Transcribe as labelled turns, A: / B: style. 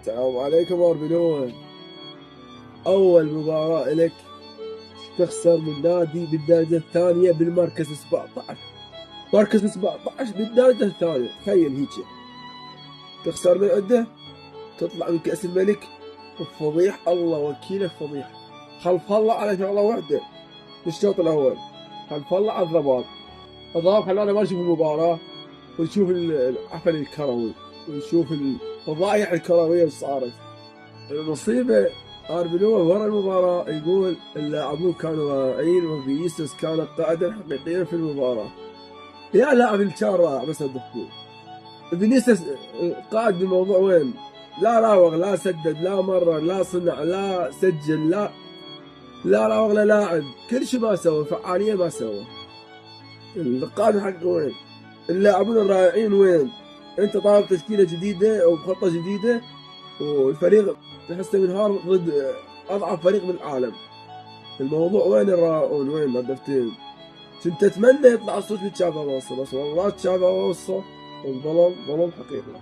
A: السلام عليكم أربلون. أول مباراة إلك تخسر من نادي بالدرجة الثانية بالمركز 17. مركز 17 بالدرجة الثانية، تخيل هيك تخسر من عنده، تطلع من كأس الملك وفضيح. الله وكيلك فضيح. خلف الله على شغلة واحدة بالشوط الأول، خلف الله على الضباب. الضباب خلانا ما نشوف المباراة ونشوف العفن الكروي ونشوف الفضايح الكروية اللي صارت. المصيبة أربلون ورا المباراة يقول اللاعبون كانوا رائعين وفينيسيوس كان قائدا حقيقيا في المباراة. يا لاعب اللي كان رائع بس صدقني. فينيسيوس قائد بالموضوع وين؟ لا راوغ، لا سدد، لا مرر، لا صنع، لا سجل، لا راوغ، لا لاعب، كل شيء ما سوى، فعالية ما سوى. القائد حقه وين؟ اللاعبون الرائعين وين؟ انت طالب تشكيلة جديدة وبخطة جديدة والفريق تحسه منهار ضد اضعف فريق بالعالم. الموضوع وين الراؤون؟ وين الهدفتين؟ كنت اتمنى يطلع الصوت لتشافي الونسو، بس والله تشافي الونسو الظلم ظلم حقيقي.